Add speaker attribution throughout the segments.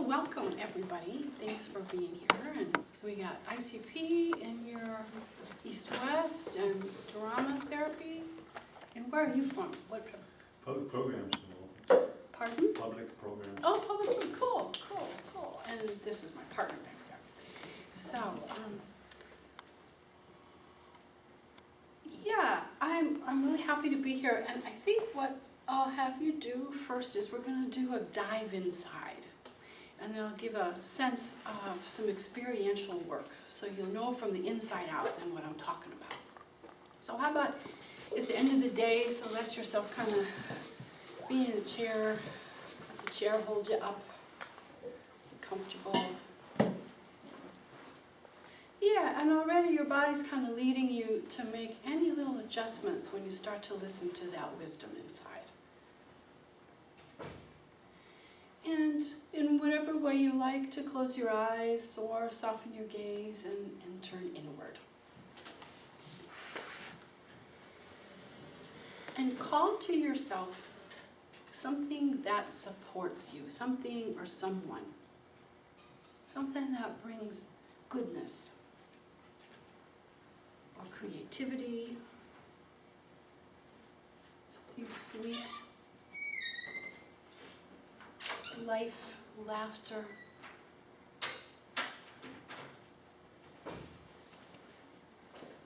Speaker 1: welcome everybody. Thanks for being here. And so we got ICP in your East-West and drama therapy. And where are you from? What?
Speaker 2: Public programs.
Speaker 1: Pardon?
Speaker 2: Public programs.
Speaker 1: Oh, public. Cool. And this is my partner back there. So, yeah, I'm really happy to be here. And I think what I'll have you do first is we're going to do a dive inside. And I'll give a sense of some experiential work, so you'll know from the inside out then what I'm talking about. So how about, it's the end of the day, so let yourself kind of be in a chair, let the chair hold you up, be comfortable. Yeah, and already your body's kind of leading you to make any little adjustments when you start to listen to that wisdom inside. And in whatever way you like to close your eyes or soften your gaze and turn inward. And call to yourself something that supports you, something or someone. Something that brings goodness or creativity, something sweet. Life, laughter.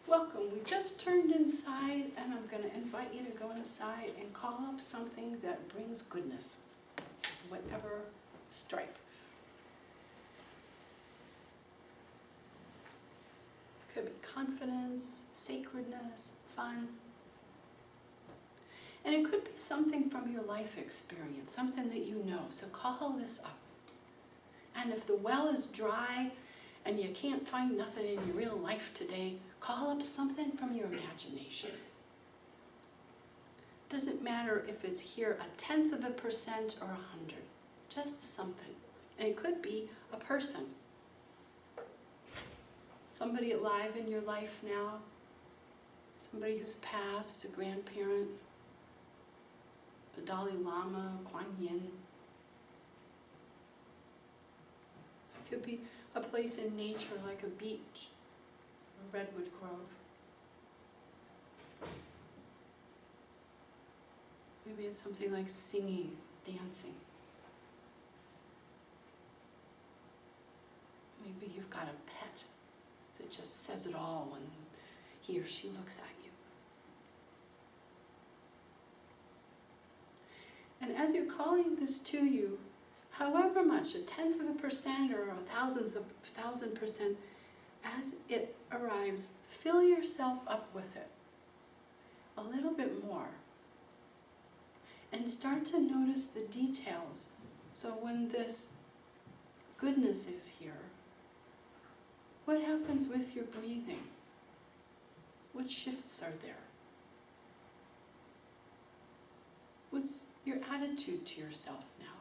Speaker 1: Welcome. We just turned inside and I'm going to invite you to go inside and call up something that brings goodness, whatever stripe. Could be confidence, sacredness, fun. And it could be something from your life experience, something that you know. So call this up. And if the well is dry and you can't find nothing in your real life today, call up something from your imagination. Doesn't matter if it's here 1/10% or 100, just something. And it could be a person. Somebody alive in your life now, somebody who's passed, a grandparent, the Dalai Lama, Kuan Yin. It could be a place in nature like a beach, a redwood grove. Maybe it's something like singing, dancing. Maybe you've got a pet that just says it all when he or she looks at you. And as you're calling this to you, however much, 1/10% or 1,000%, as it arrives, fill yourself up with it a little bit more. And start to notice the details. So when this goodness is here, what happens with your breathing? What shifts are there? What's your attitude to yourself now?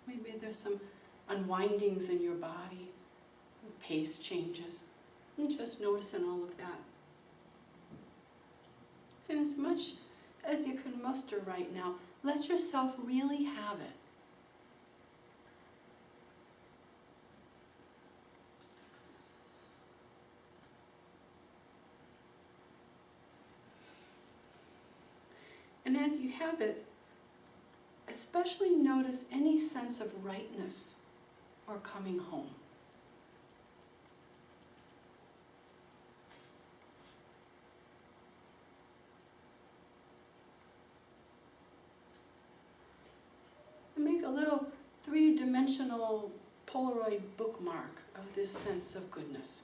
Speaker 1: Maybe there's some unwindings in your body, pace changes, and just noticing all of that. And as much as you can muster right now, let yourself really have it. And as you have it, especially notice any sense of rightness or coming home. And make a little 3-dimensional Polaroid bookmark of this sense of goodness.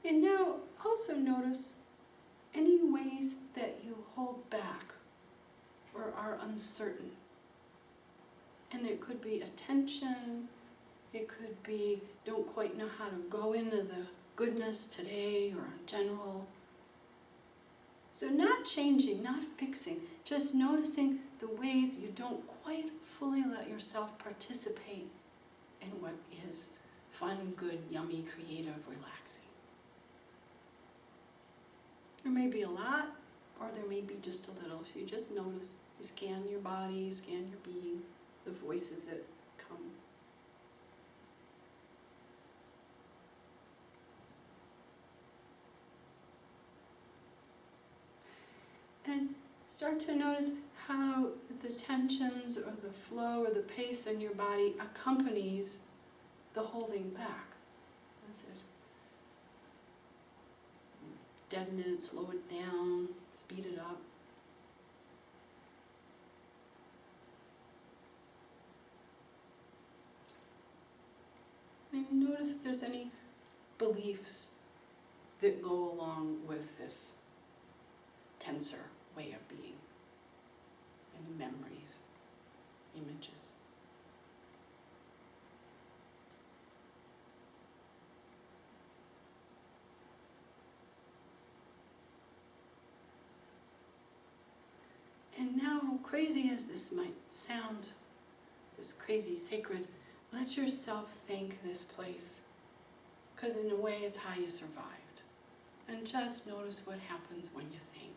Speaker 1: And now also notice any ways that you hold back or are uncertain. And it could be attention, it could be don't quite know how to go into the goodness today or in general. So not changing, not fixing, just noticing the ways you don't quite fully let yourself participate in what is fun, good, yummy, creative, relaxing. There may be a lot, or there may be just a little. So you just notice, you scan your body, scan your being, the voices that come. And start to notice how the tensions or the flow or the pace in your body accompanies the holding back. That's it. Deaden it, slow it down, speed it up. And notice if there's any beliefs that go along with this tenser way of being. Any memories, images. And now, crazy as this might sound, this crazy sacred, let yourself thank this place. Because in a way, it's how you survived. And just notice what happens when you thank it.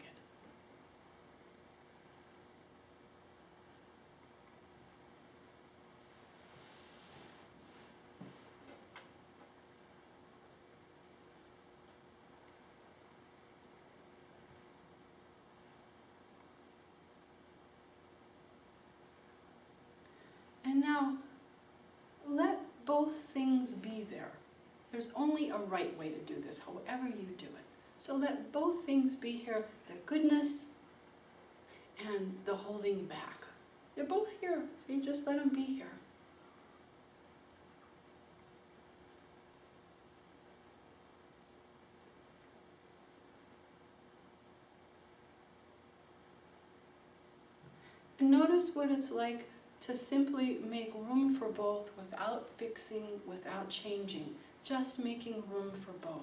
Speaker 1: And now, let both things be there. There's only a right way to do this, however you do it. So let both things be here, the goodness and the holding back. They're both here, so you just let them be here. And notice what it's like to simply make room for both without fixing, without changing, just making room for both.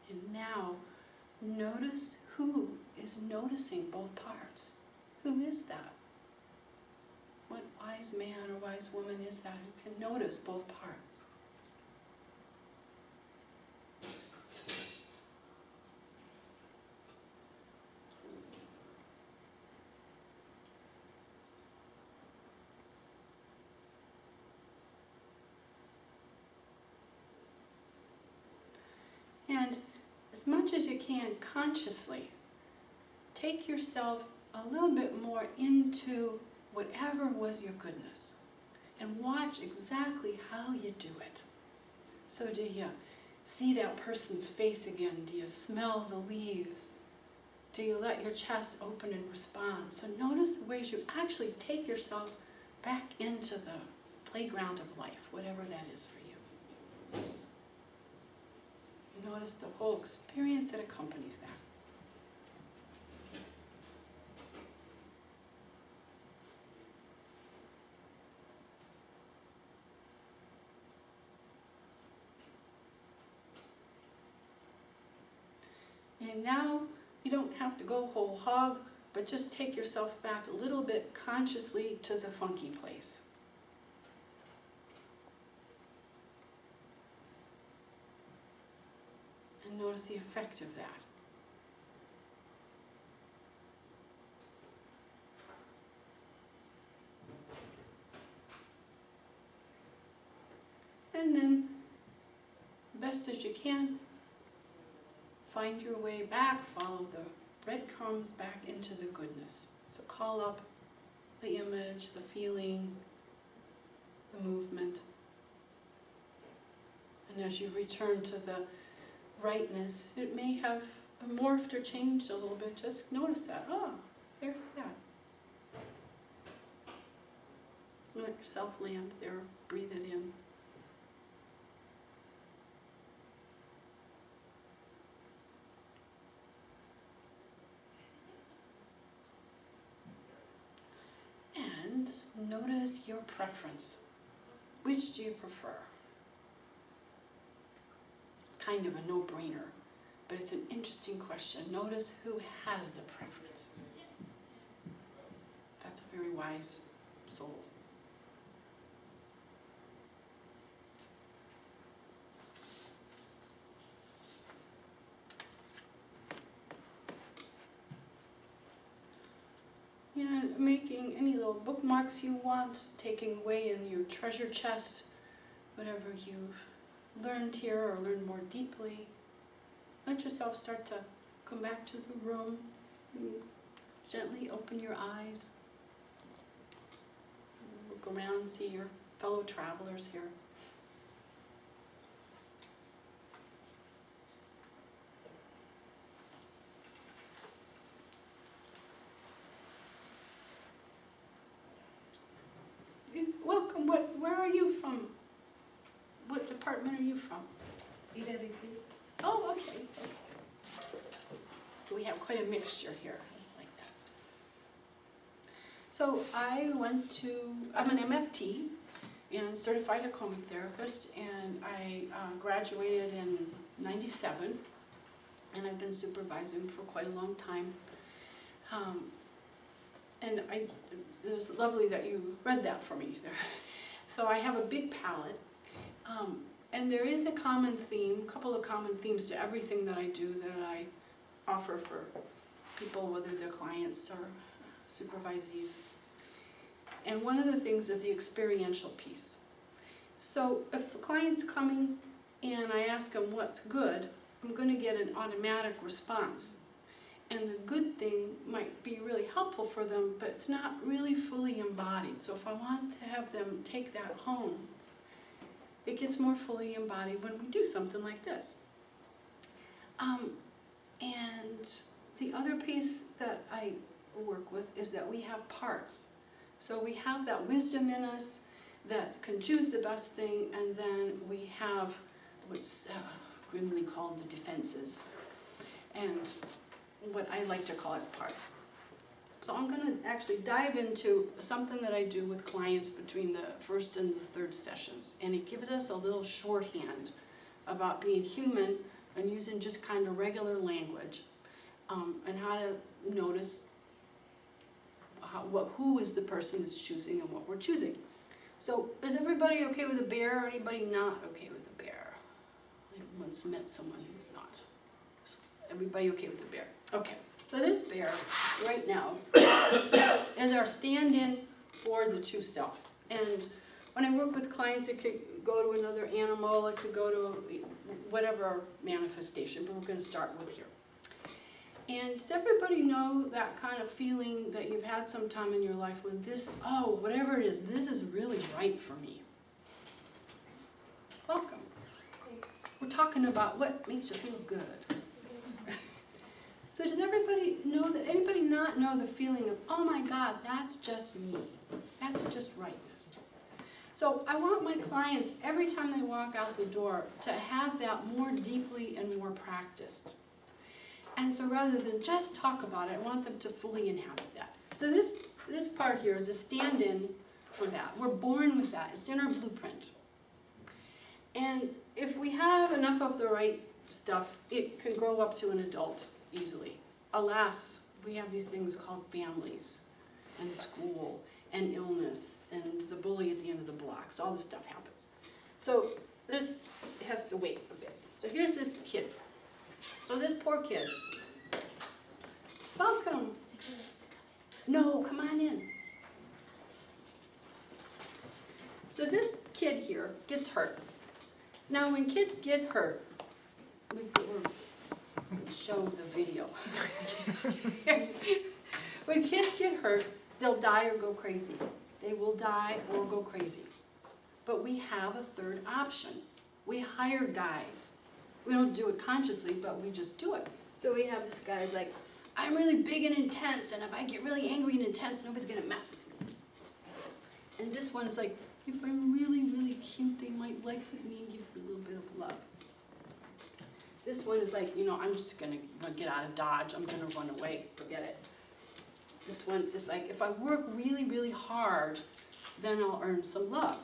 Speaker 1: And now, notice who is noticing both parts. Who is that? What wise man or wise woman is that who can notice both parts? And as much as you can, consciously, take yourself a little bit more into whatever was your goodness, and watch exactly how you do it. So do you see that person's face again? Do you smell the leaves? Do you let your chest open and respond? So notice the ways you actually take yourself back into the playground of life, whatever that is for you. Notice the whole experience that accompanies that. And now you don't have to go whole hog, but just take yourself back a little bit consciously to the funky place. And notice the effect of that. And then, best as you can, find your way back, follow the breadcrumbs back into the goodness. So call up the image, the feeling, the movement. And as you return to the rightness, it may have morphed or changed a little bit. Just notice that. Oh, there's that. Let yourself land there. Breathe it in. notice your preference. Which do you prefer? Kind of a no-brainer, but it's an interesting question. Notice who has the preference. That's a very wise soul. And making any little bookmarks you want, taking away in your treasure chest, whatever you've learned here or learned more deeply. Let yourself start to come back to the room and gently open your eyes. Look around, see your fellow travelers here. Welcome. Where are you from? What department are you from?
Speaker 3: ICP.
Speaker 1: Oh, okay. So we have quite a mixture here, like that. So I'm an MFT and certified aromatherapist, and I graduated in '97, and I've been supervising for quite a long time. And it was lovely that you read that for me there. So I have a big palette, and there is a common theme, a couple of common themes to everything that I do that I offer for people, whether they're clients or supervisees. And one of the things is the experiential piece. So if a client's coming and I ask them what's good, I'm going to get an automatic response. And the good thing might be really helpful for them, but it's not really fully embodied. So if I want to have them take that home, it gets more fully embodied when we do something like this. And the other piece that I work with is that we have parts. So we have that wisdom in us that can choose the best thing, and then we have what's grimly called the defenses, and what I like to call as parts. So I'm going to actually dive into something that I do with clients between the first and the third sessions, and it gives us a little shorthand about being human and using just kind of regular language, and how to notice who is the person that's choosing and what we're choosing. So is everybody okay with a bear, or anybody not okay with a bear? I once met someone who was not. So everybody okay with the bear? Okay, so this bear right now is our stand-in for the true self. And when I work with clients, it could go to another animal, it could go to whatever manifestation, but we're going to start with here. And does everybody know that kind of feeling that you've had sometime in your life when this, whatever it is, this is really right for me? Welcome. We're talking about what makes you feel good. So does everybody know that, anybody not know the feeling of, oh my God, that's just me. That's just rightness. So I want my clients, every time they walk out the door, to have that more deeply and more practiced. And so rather than just talk about it, I want them to fully inhabit that. So this part here is a stand-in for that. We're born with that. It's in our blueprint. And if we have enough of the right stuff, it can grow up to an adult easily. Alas, we have these things called families and school and illness and the bully at the end of the block. So all this stuff happens. So this has to wait a bit. So here's this kid. So this poor kid. Welcome. No, come on in. So this kid here gets hurt. Now when kids get hurt, we're going to show the video. When kids get hurt, they'll die or go crazy. They will die or go crazy. But we have a third option. We hire guys. We don't do it consciously, but we just do it. So we have this guy's like, I'm really big and intense, and if I get really angry and intense, nobody's going to mess with me. And this one is like, if I'm really, really cute, they might like me and give me a little bit of love. This one is like, I'm just going to get out of Dodge. I'm going to run away. Forget it. This one is like, if I work really, really hard, then I'll earn some love.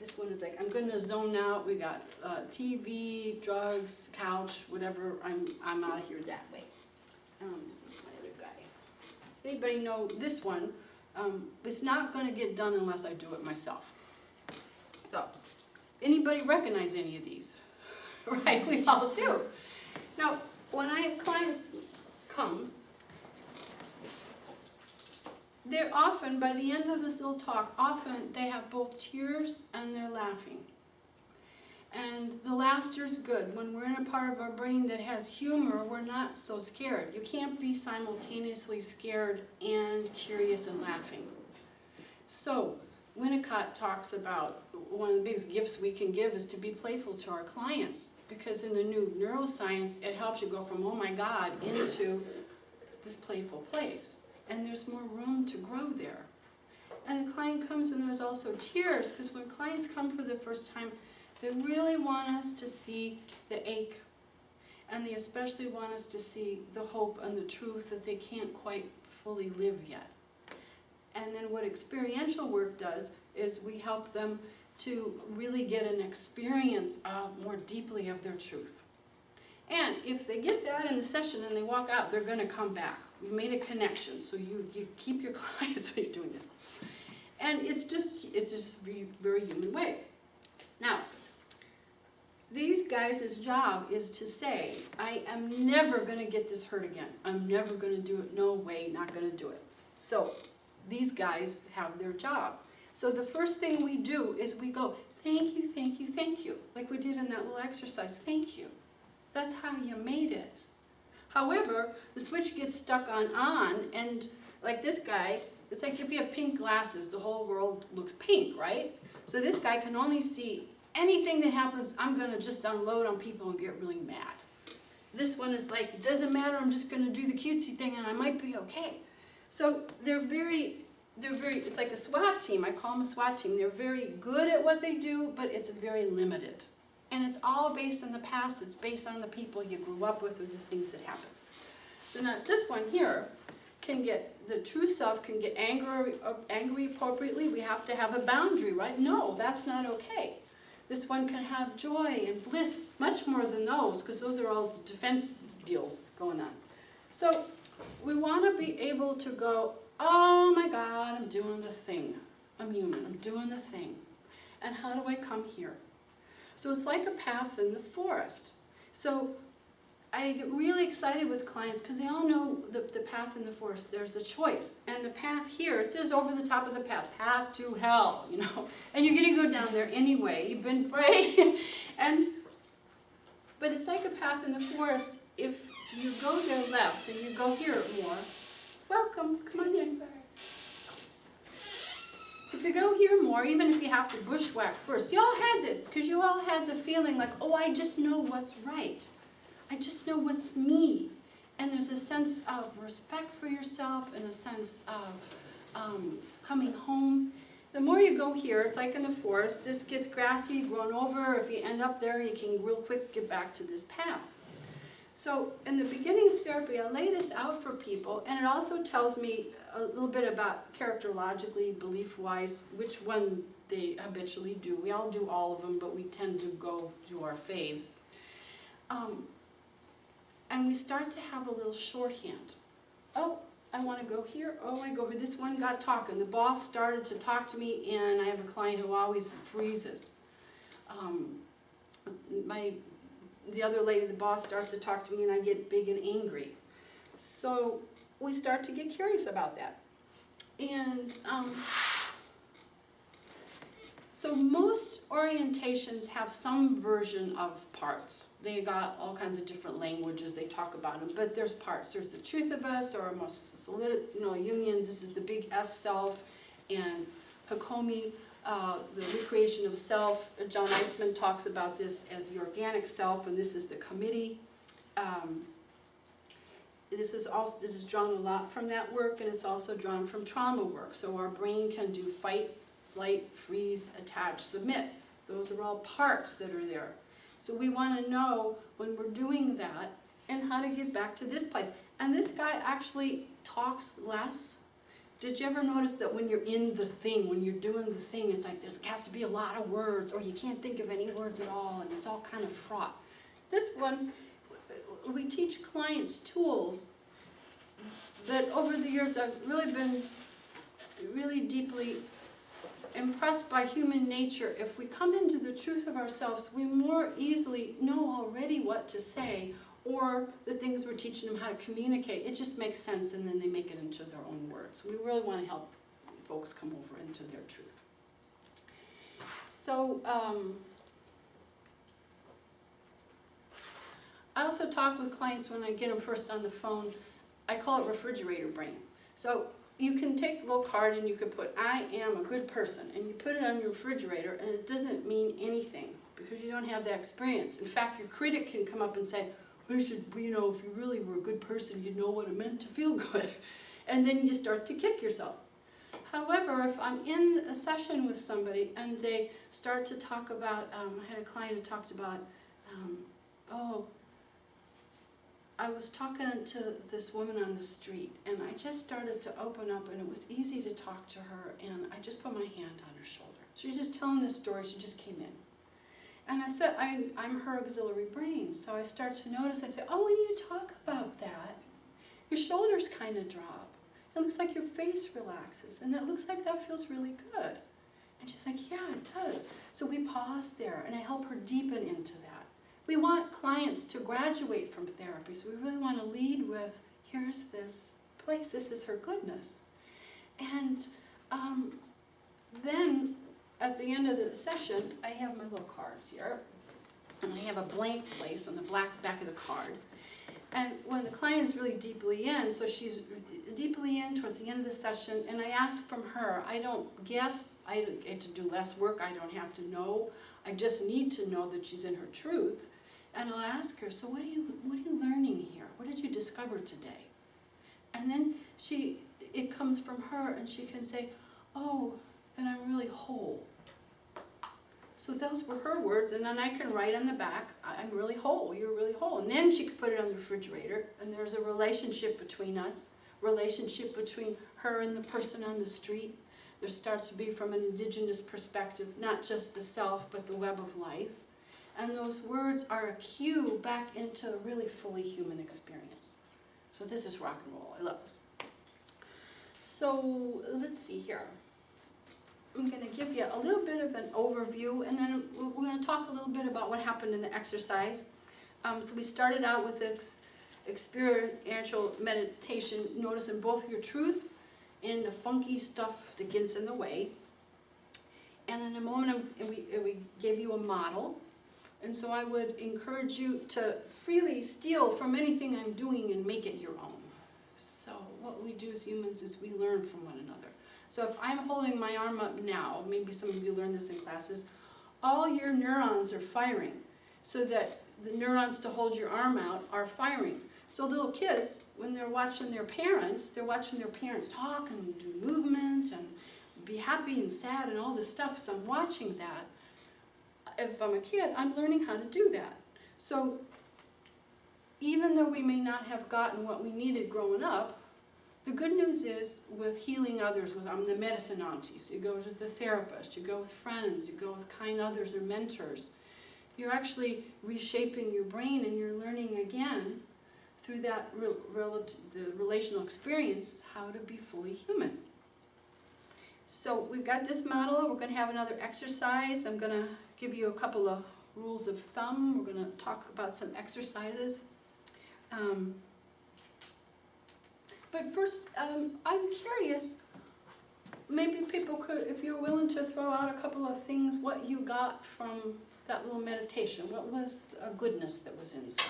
Speaker 1: This one is like, I'm gonna zone out, we got TV, drugs, couch, whatever, I'm out of here that way. Where's my other guy? Anybody know this one? It's not gonna get done unless I do it myself. So, anybody recognize any of these? Right, we all do. Now, when I have clients come, they're often, by the end of this little talk, often they have both tears and they're laughing. And the laughter's good. When we're in a part of our brain that has humor, we're not so scared. You can't be simultaneously scared and curious and laughing. So, Winnicott talks about one of the biggest gifts we can give is to be playful to our clients. Because in the new neuroscience, it helps you go from, oh my God, into this playful place. And there's more room to grow there. And the client comes and there's also tears, because when clients come for the first time, they really want us to see the ache. And they especially want us to see the hope and the truth that they can't quite fully live yet. And then what experiential work does is we help them to really get an experience more deeply of their truth. And if they get that in the session and they walk out, they're going to come back. We made a connection, so you keep your clients when you're doing this. And it's just a very human way. Now, these guys' job is to say, I am never going to get this hurt again. I'm never going to do it. No way, not going to do it. So these guys have their job. So the first thing we do is we go, thank you, thank you, thank you. Like we did in that little exercise, thank you. That's how you made it. However, the switch gets stuck on, and like this guy, it's like if you have pink glasses, the whole world looks pink, right? So this guy can only see anything that happens, I'm going to just unload on people and get really mad. This one is like, it doesn't matter, I'm just going to do the cutesy thing and I might be okay. So they're very, it's like a SWAT team. I call them a SWAT team. They're very good at what they do, but it's very limited. And it's all based on the past. It's based on the people you grew up with or the things that happened. So now this one here can get, the true self can get angry appropriately. We have to have a boundary, right? No, that's not okay. This one can have joy and bliss, much more than those, because those are all defense deals going on. So we want to be able to go, oh my God, I'm doing the thing. I'm human, I'm doing the thing. And how do I come here? So it's like a path in the forest. So I get really excited with clients because they all know the path in the forest. There's a choice. And the path here, it says over the top of the path to hell, you know. And you're going to go down there anyway. You've been praying. But it's like a path in the forest. If you go there less and you go here more, welcome, come on in. If you go here more, even if you have to bushwhack first, you all had this, because you all had the feeling like, oh, I just know what's right. I just know what's me. And there's a sense of respect for yourself and a sense of coming home. The more you go here, it's like in the forest, this gets grassy, grown over. If you end up there, you can real quick get back to this path. So in the beginning of therapy, I lay this out for people, and it also tells me a little bit about characterologically, belief-wise, which one they habitually do. We all do all of them, but we tend to go do our faves. And we start to have a little shorthand. Oh, I want to go here. Oh, I go here. This one got talking. The boss started to talk to me, and I have a client who always freezes. The other lady, the boss, starts to talk to me, and I get big and angry. So we start to get curious about that. And so most orientations have some version of parts. They got all kinds of different languages, they talk about them, but there's parts. There's the truth of us, or most solid, Jungians, this is the big S self, and Hakomi, the recreation of self. John Eisman talks about this as the organic self, and this is the committee. This is drawn a lot from that work, and it's also drawn from trauma work. So our brain can do fight, flight, freeze, attach, submit. Those are all parts that are there. So we want to know when we're doing that and how to get back to this place. And this guy actually talks less, Did you ever notice that when you're in the thing, when you're doing the thing, it's like there has to be a lot of words, or you can't think of any words at all, and it's all kind of fraught. This one, we teach clients tools that over the years I've really been really deeply impressed by human nature. If we come into the truth of ourselves, we more easily know already what to say, or the things we're teaching them how to communicate. It just makes sense, and then they make it into their own words. We really want to help folks come over into their truth. So, I also talk with clients when I get them first on the phone. I call it refrigerator brain. So you can take a little card and you can put, I am a good person, and you put it on your refrigerator, and it doesn't mean anything because you don't have that experience. In fact, your critic can come up and say, we should, you know, if you really were a good person, you'd know what it meant to feel good. And then you start to kick yourself. However, if I'm in a session with somebody and they start to talk about, I had a client who talked about, I was talking to this woman on the street, and I just started to open up, and it was easy to talk to her, and I just put my hand on her shoulder. She was just telling this story, she just came in. And I said, I'm her auxiliary brain. So I start to notice, I say, oh, when you talk about that, your shoulders kind of drop. It looks like your face relaxes, and it looks like that feels really good. And she's like, yeah, it does. So we pause there, and I help her deepen into that. We want clients to graduate from therapy, so we really want to lead with, here's this place, this is her goodness. And then, at the end of the session, I have my little cards here, and I have a blank place on the back of the card. And when the client is really deeply in, so she's deeply in towards the end of the session, and I ask from her, I don't guess, I don't get to do less work, I don't have to know, I just need to know that she's in her truth. And I'll ask her, so what are you learning here? What did you discover today? And then it comes from her, and she can say, oh, then I'm really whole. So those were her words, and then I can write on the back, I'm really whole, you're really whole. And then she could put it on the refrigerator, and there's a relationship between us, relationship between her and the person on the street. There starts to be from an indigenous perspective, not just the self, but the web of life. And those words are a cue back into a really fully human experience. So this is rock and roll, I love this. So let's see here. I'm going to give you a little bit of an overview, and then we're going to talk a little bit about what happened in the exercise. So we started out with this experiential meditation, noticing both your truth and the funky stuff that gets in the way. And in a moment, we gave you a model. And so I would encourage you to freely steal from anything I'm doing and make it your own. So what we do as humans is we learn from one another. So if I'm holding my arm up now, maybe some of you learn this in classes, all your neurons are firing so that the neurons to hold your arm out are firing. So little kids, when they're watching their parents talk and do movement and be happy and sad and all this stuff. As I'm watching that, if I'm a kid, I'm learning how to do that. So even though we may not have gotten what we needed growing up, the good news is with healing others, with the medicine aunties, you go to the therapist, you go with friends, you go with kind others or mentors, you're actually reshaping your brain, and you're learning again through that the relational experience how to be fully human. So we've got this model. We're going to have another exercise. I'm going to give you a couple of rules of thumb. We're going to talk about some exercises. But first, I'm curious, maybe people could, if you're willing to throw out a couple of things, what you got from that little meditation. What was a goodness that was inside?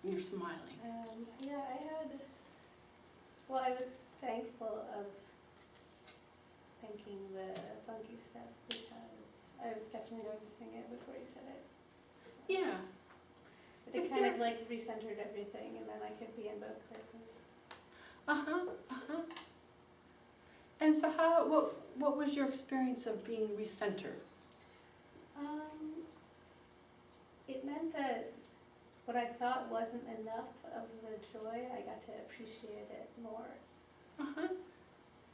Speaker 1: You're smiling.
Speaker 3: I was thankful of thinking the funky stuff because I was definitely noticing it before you said it.
Speaker 1: Yeah.
Speaker 3: It kind of like recentered everything, and then I could be in both places.
Speaker 1: And so what was your experience of being recentered?
Speaker 3: It meant that what I thought wasn't enough of the joy, I got to appreciate it more
Speaker 1: Uh-huh.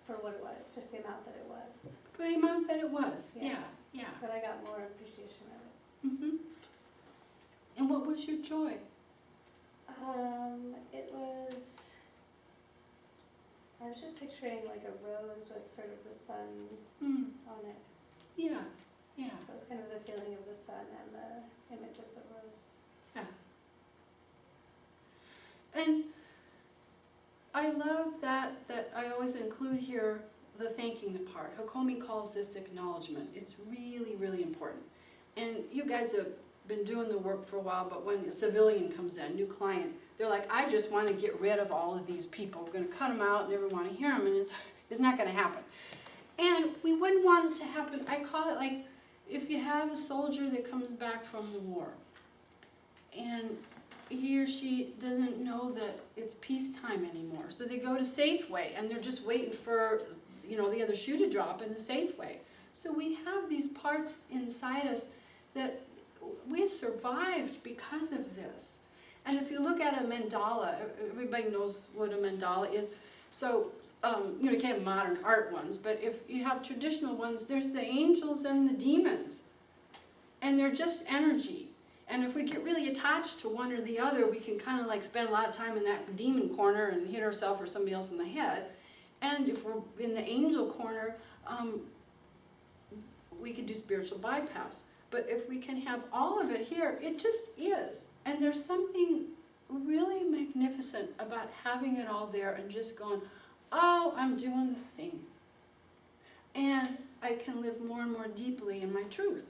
Speaker 3: for what it was, just the amount that it was.
Speaker 1: For the amount that it was,
Speaker 3: Yeah.
Speaker 1: yeah, yeah.
Speaker 3: But I got more appreciation of it.
Speaker 1: Mm-hmm. And what was your joy?
Speaker 3: It was, I was just picturing like a rose with sort of the sun
Speaker 1: Mm.
Speaker 3: on it.
Speaker 1: Yeah, yeah,
Speaker 3: So it was kind of the feeling of the sun and the image of the rose.
Speaker 1: yeah. And I love that I always include here the thanking the part. Hakomi calls this acknowledgement. It's really, really important. And you guys have been doing the work for a while, but when a civilian comes in, new client, they're like, I just want to get rid of all of these people. We're going to cut them out, never want to hear them, and it's not going to happen. And we wouldn't want it to happen. I call it like if you have a soldier that comes back from the war, and he or she doesn't know that it's peacetime anymore. So they go to Safeway, and they're just waiting for, the other shoe to drop in the Safeway. So we have these parts inside us that we survived because of this. And if you look at a mandala, everybody knows what a mandala is. So, you can't have modern art ones, but if you have traditional ones, there's the angels and the demons. And they're just energy. And if we get really attached to one or the other, we can kind of like spend a lot of time in that demon corner and hit ourselves or somebody else in the head. And if we're in the angel corner, we could do spiritual bypass. But if we can have all of it here, it just is. And there's something really magnificent about having it all there and just going, oh, I'm doing the thing. And I can live more and more deeply in my truth.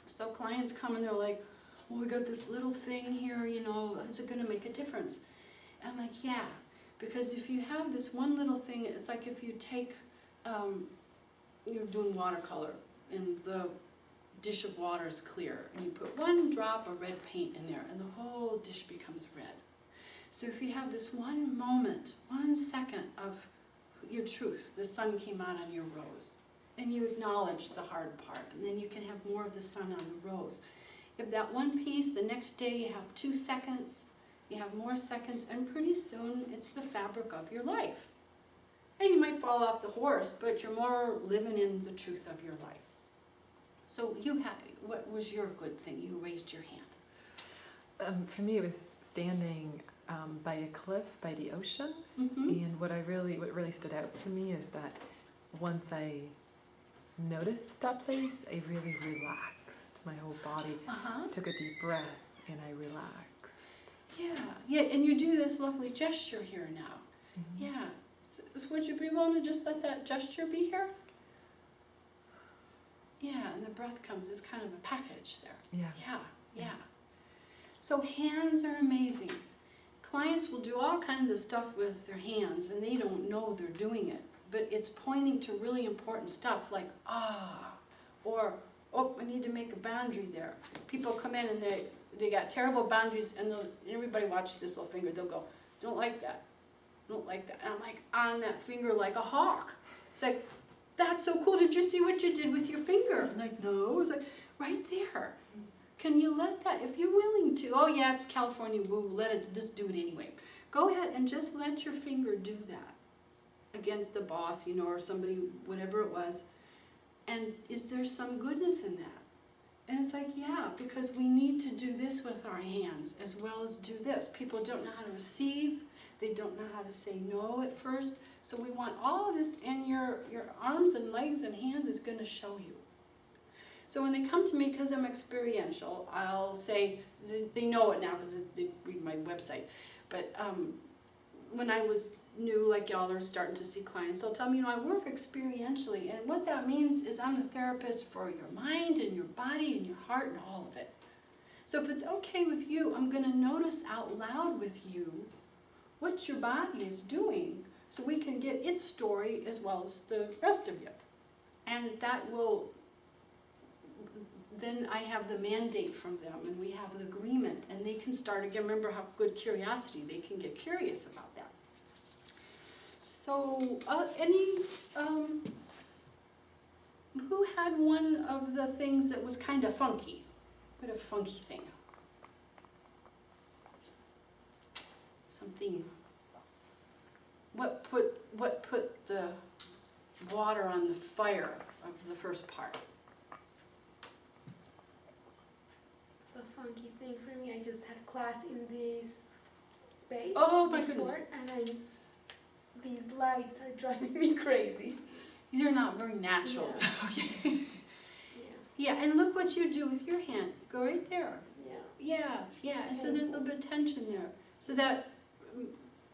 Speaker 1: So clients come and they're like, well, we got this little thing here, is it going to make a difference? And I'm like, yeah, because if you have this one little thing, it's like if you take, you're doing watercolor and the dish of water is clear, and you put one drop of red paint in there, and the whole dish becomes red. So if you have this one moment, 1 second of your truth, the sun came out on your rose, and you acknowledge the hard part, and then you can have more of the sun on the rose. If that one piece, the next day you have 2 seconds, you have more seconds, and pretty soon it's the fabric of your life. And you might fall off the horse, but you're more living in the truth of your life. So what was your good thing? You raised your hand.
Speaker 4: For me, it was standing by a cliff by the ocean,
Speaker 1: Mm-hmm.
Speaker 4: and what really stood out to me is that once I noticed that place, I really relaxed. My whole body
Speaker 1: Uh-huh.
Speaker 4: took a deep breath, and I relaxed.
Speaker 1: Yeah, and you do this lovely gesture here now.
Speaker 4: Mm-hmm.
Speaker 1: Yeah. So would you be willing to just let that gesture be here? Yeah, and the breath comes. It's kind of a package there.
Speaker 4: Yeah.
Speaker 1: Yeah. So hands are amazing. Clients will do all kinds of stuff with their hands, and they don't know they're doing it. But it's pointing to really important stuff like, or, oh, I need to make a boundary there. People come in and they got terrible boundaries, and everybody watch this little finger. They'll go, don't like that. Don't like that. And I'm like, on that finger like a hawk. It's like, that's so cool. Did you see what you did with your finger? I'm like, no. It was like, right there. Can you let that, if you're willing to, oh yeah, it's California woo, just do it anyway. Go ahead and just let your finger do that against the boss, or somebody, whatever it was. And is there some goodness in that? And it's like, yeah, because we need to do this with our hands as well as do this. People don't know how to receive. They don't know how to say no at first. So we want all of this, and your arms and legs and hands is going to show you. So when they come to me, because I'm experiential, I'll say, they know it now because they read my website. But when I was new, like y'all are starting to see clients, they'll tell me, I work experientially. And what that means is I'm the therapist for your mind and your body and your heart and all of it. So if it's okay with you, I'm going to notice out loud with you what your body is doing, so we can get its story as well as the rest of you. And that will, then I have the mandate from them, and we have an agreement, and they can start again. Remember how good curiosity, they can get curious about that. So, who had one of the things that was kind of funky? What a funky thing. I'm thinking, what put the water on the fire of the first part?
Speaker 3: The funky thing for me, I just had class in this space.
Speaker 1: Oh my
Speaker 3: before,
Speaker 1: goodness.
Speaker 3: And these lights are driving me crazy.
Speaker 1: They're not very natural.
Speaker 3: Yeah.
Speaker 1: Okay.
Speaker 3: Yeah.
Speaker 1: Yeah, and look what you do with your hand. Go right there.
Speaker 3: Yeah.
Speaker 1: Yeah, and so there's a bit of tension there. So that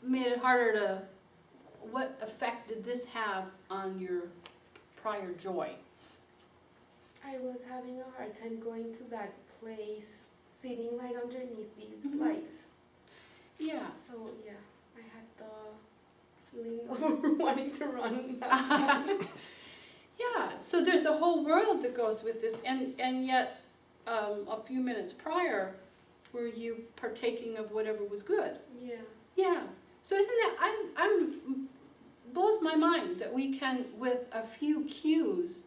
Speaker 1: made it harder to, what effect did this have on your prior joy?
Speaker 3: I was having a hard time going to that place, sitting right underneath these
Speaker 1: Mhm.
Speaker 3: lights.
Speaker 1: Yeah.
Speaker 3: So yeah, I had the feeling of wanting to run outside.
Speaker 1: Yeah, so there's a whole world that goes with this, and yet a few minutes prior, were you partaking of whatever was good?
Speaker 3: Yeah.
Speaker 1: Yeah. So isn't that, I'm blows my mind that we can, with a few cues,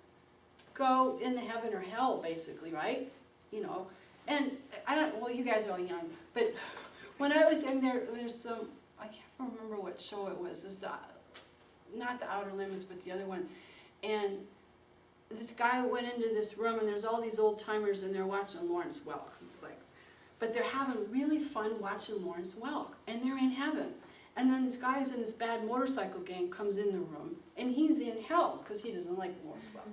Speaker 1: go into heaven or hell, basically, right? You know, and I don't. Well, you guys are all young, but when I was young, there's some. I can't remember what show it was. It was not the Outer Limits, but the other one. And this guy went into this room, and there's all these old timers, and they're watching Lawrence Welk. It's like, but they're having really fun watching Lawrence Welk, and they're in heaven. And then this guy who's in this bad motorcycle gang comes in the room, and he's in hell because he doesn't like Lawrence Welk.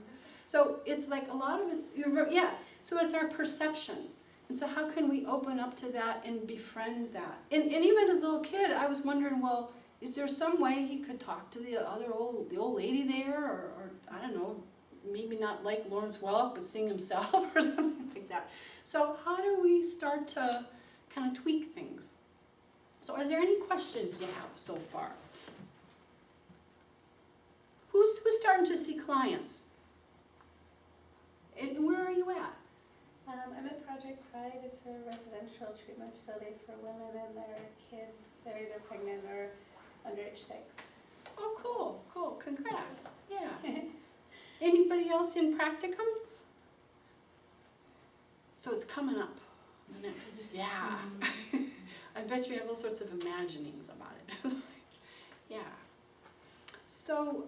Speaker 1: So it's like a lot of it's, yeah. So it's our perception. And so how can we open up to that and befriend that? And even as a little kid, I was wondering, well, is there some way he could talk to the old lady there, or I don't know, maybe not like Lawrence Welk, but sing himself or something like that. So how do we start to kind of tweak things? So is there any questions you have so far? Who's starting to see clients? And where are you at?
Speaker 3: I'm at Project Pride. It's a residential treatment facility for women and their kids. They're either pregnant or underage 6.
Speaker 1: Oh, cool, congrats, yeah. Anybody else in practicum? So it's coming up, the next, yeah. I bet you have all sorts of imaginings about it. Yeah. So,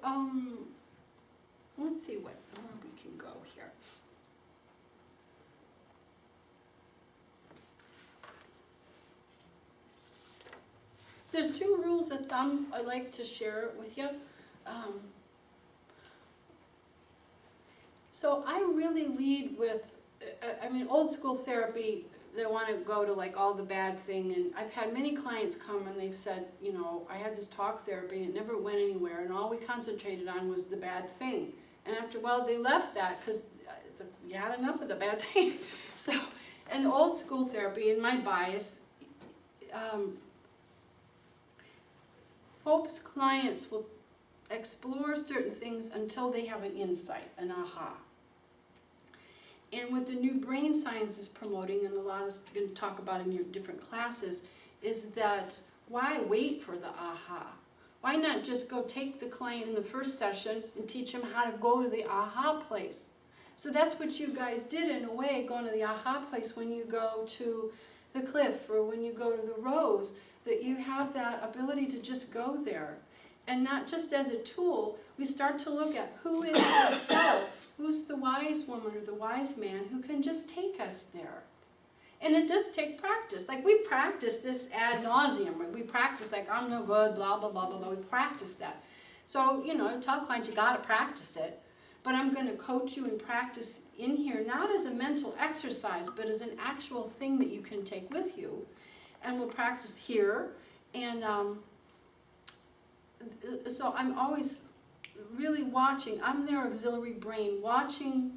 Speaker 1: let's see where we can go here. So there's 2 rules of thumb I'd like to share with you. So I really lead with, I mean, old school therapy, they want to go to like all the bad thing, and I've had many clients come and they've said, you know, I had this talk therapy and it never went anywhere, and all we concentrated on was the bad thing. And after a while they left that because you had enough of the bad thing. So, and old school therapy, in my bias, hopes clients will explore certain things until they have an insight, an aha. And what the new brain science is promoting, and a lot is going to talk about in your different classes, is that why wait for the aha? Why not just go take the client in the first session and teach them how to go to the aha place? So that's what you guys did in a way, going to the aha place when you go to the cliff or when you go to the rose, that you have that ability to just go there. And not just as a tool, we start to look at who is the self, who's the wise woman or the wise man who can just take us there. And it does take practice. Like we practice this ad nauseum. We practice like, I'm no good, blah, blah, blah, blah, blah. We practice that. So, you know, tell clients you got to practice it. But I'm going to coach you and practice in here, not as a mental exercise, but as an actual thing that you can take with you. And we'll practice here. And so I'm always really watching. I'm their auxiliary brain, watching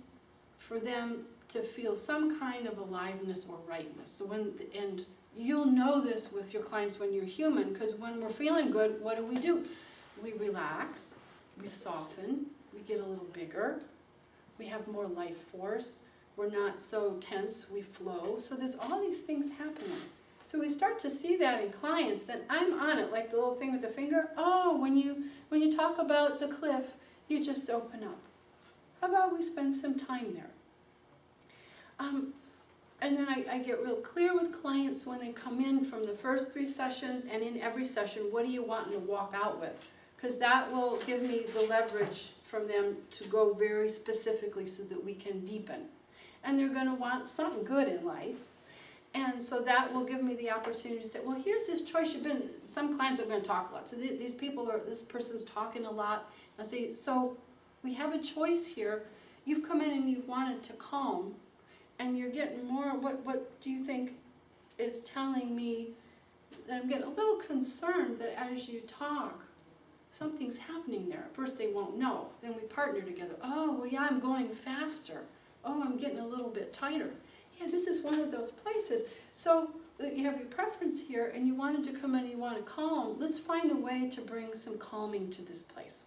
Speaker 1: for them to feel some kind of aliveness or rightness. So and you'll know this with your clients when you're human, because when we're feeling good, what do? We relax, we soften, we get a little bigger, we have more life force, we're not so tense, we flow. So there's all these things happening. So we start to see that in clients, that I'm on it, like the little thing with the finger. Oh, when you talk about the cliff, you just open up. How about we spend some time there? And then I get real clear with clients when they come in from the first 3 sessions, and in every session, what do you want to walk out with? Because that will give me the leverage from them to go very specifically so that we can deepen. And they're going to want something good in life. And so that will give me the opportunity to say, well, here's this choice you've been, some clients are going to talk a lot. So these people are, this person's talking a lot. I say, so we have a choice here. You've come in and you've wanted to calm, and you're getting more, what do you think is telling me that I'm getting a little concerned that as you talk, something's happening there. At first they won't know. Then we partner together. Oh, well, yeah, I'm going faster. Oh, I'm getting a little bit tighter. Yeah, this is one of those places. So you have your preference here, and you wanted to come in and you want to calm. Let's find a way to bring some calming to this place.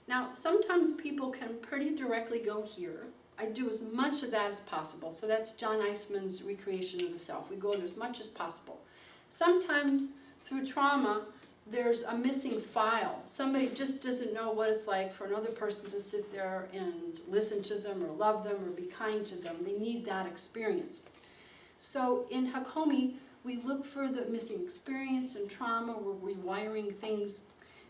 Speaker 1: Now, sometimes people can pretty directly go here. I do as much of that as possible. So that's John Eisman's recreation of the self. We go there as much as possible. Sometimes through trauma, there's a missing file. Somebody just doesn't know what it's like for another person to sit there and listen to them or love them or be kind to them. They need that experience. So in Hakomi, we look for the missing experience and trauma. We're rewiring things.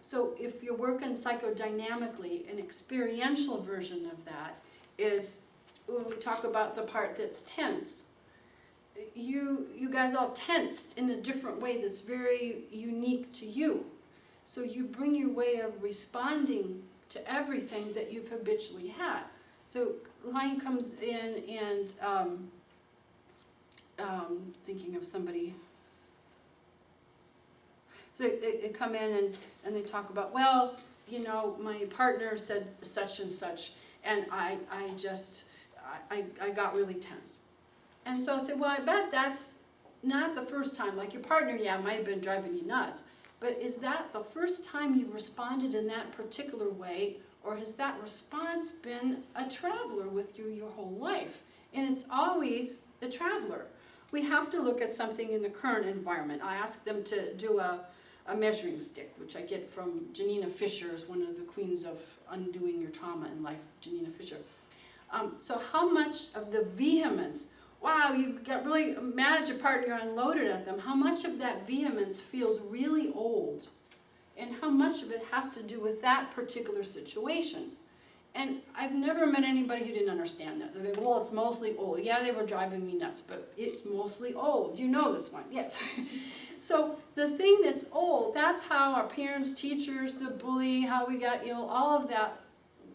Speaker 1: So if you're working psychodynamically, an experiential version of that is when we talk about the part that's tense. You guys all tensed in a different way that's very unique to you. So you bring your way of responding to everything that you've habitually had. So client comes in and thinking of somebody. So they come in and they talk about, well, you know, my partner said such and such, and I got really tense. And so I said, well, I bet that's not the first time. Like your partner, yeah, might have been driving you nuts. But is that the first time you responded in that particular way? Or has that response been a traveler with you your whole life? And it's always a traveler. We have to look at something in the current environment. I asked them to do a measuring stick, which I get from Janina Fisher, is one of the queens of undoing your trauma in life, Janina Fisher. So how much of the vehemence, wow, you got really mad at your partner, you unloaded at them, how much of that vehemence feels really old? And how much of it has to do with that particular situation? And I've never met anybody who didn't understand that. They go, well, it's mostly old. Yeah, they were driving me nuts, but it's mostly old. You know this one, yes. So the thing that's old, that's how our parents, teachers, the bully, how we got ill, all of that,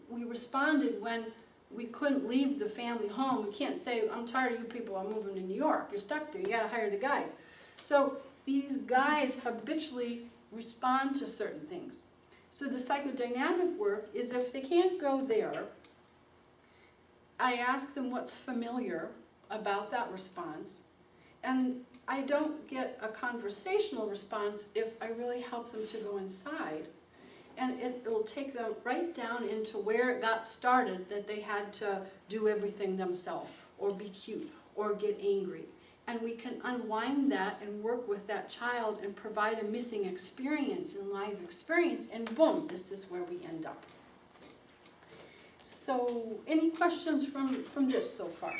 Speaker 1: we responded when we couldn't leave the family home. We can't say, I'm tired of you people, I'm moving to New York. You're stuck there, you gotta hire the guys. So these guys habitually respond to certain things. So the psychodynamic work is if they can't go there, I ask them what's familiar about that response, and I don't get a conversational response if I really help them to go inside. And it will take them right down into where it got started, that they had to do everything themselves, or be cute, or get angry. And we can unwind that and work with that child and provide a missing experience and live experience, and boom, this is where we end up. So, any questions from this so far?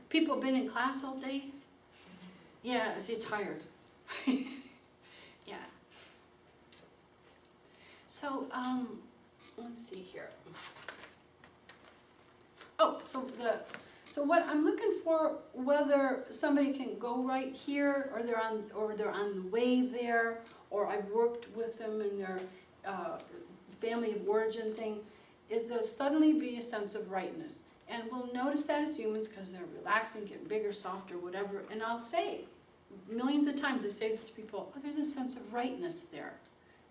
Speaker 1: People been in class all day? Yeah, is he tired? Yeah. So, let's see here. Oh, so what I'm looking for, whether somebody can go right here, or they're on the way there, or I've worked with them in their family of origin thing, is there'll suddenly be a sense of rightness. And we'll notice that as humans because they're relaxing, getting bigger, softer, whatever. And I'll say, millions of times I say this to people, oh, there's a sense of rightness there.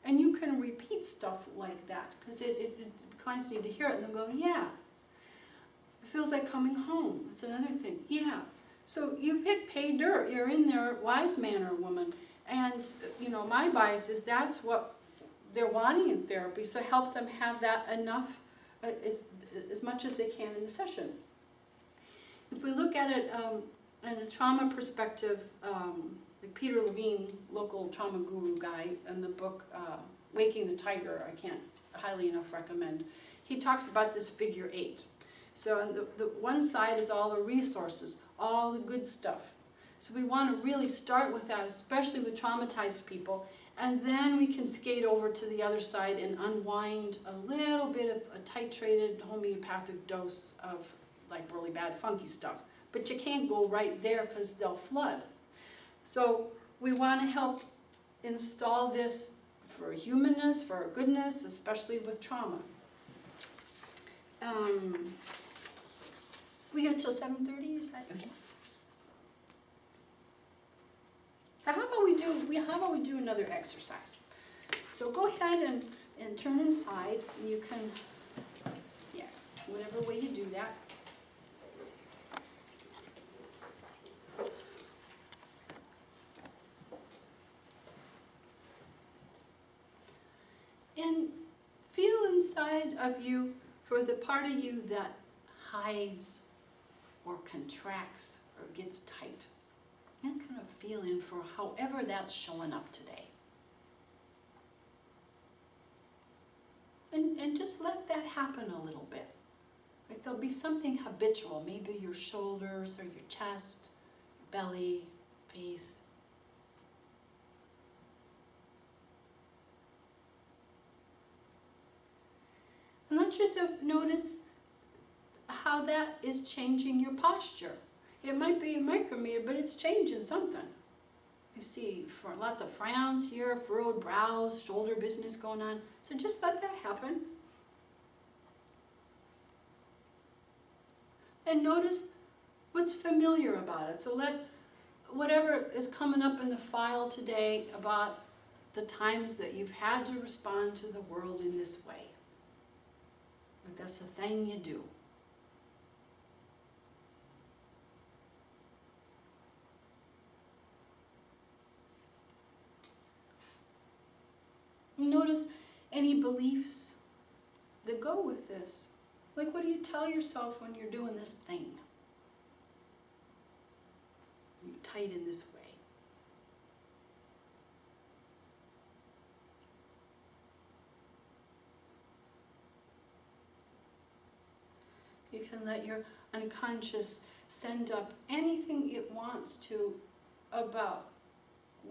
Speaker 1: And you can repeat stuff like that because clients need to hear it and they'll go, yeah. It feels like coming home. It's another thing. Yeah. So you've hit pay dirt. You're in there, wise man or woman. And, you know, my bias is that's what they're wanting in therapy. So help them have that enough, as much as they can in the session. If we look at it in a trauma perspective, like Peter Levine, local trauma guru guy, in the book Waking the Tiger, I can't highly enough recommend. he talks about this figure 8. So on the one side is all the resources, all the good stuff. So we want to really start with that, especially with traumatized people, and then we can skate over to the other side and unwind a little bit of a titrated homeopathic dose of like really bad funky stuff. But you can't go right there because they'll flood. So we want to help install this for humanness, for goodness, especially with trauma. We got till 7:30, is that okay? So how about we do another exercise? So go ahead and turn inside, and you can, yeah, whatever way you do that. And feel inside of you for the part of you that hides or contracts or gets tight. Just kind of feel in for however that's showing up today. And just let that happen a little bit. Like there'll be something habitual, maybe your shoulders or your chest, belly, face. And let yourself notice how that is changing your posture. It might be a micrometer, but it's changing something. You see lots of frowns here, furrowed brows, shoulder business going on. So just let that happen. And notice what's familiar about it. So let whatever is coming up in the file today about the times that you've had to respond to the world in this way. Like that's the thing you do. Notice any beliefs that go with this. Like what do you tell yourself when you're doing this thing? You're tight in this way. You can let your unconscious send up anything it wants to about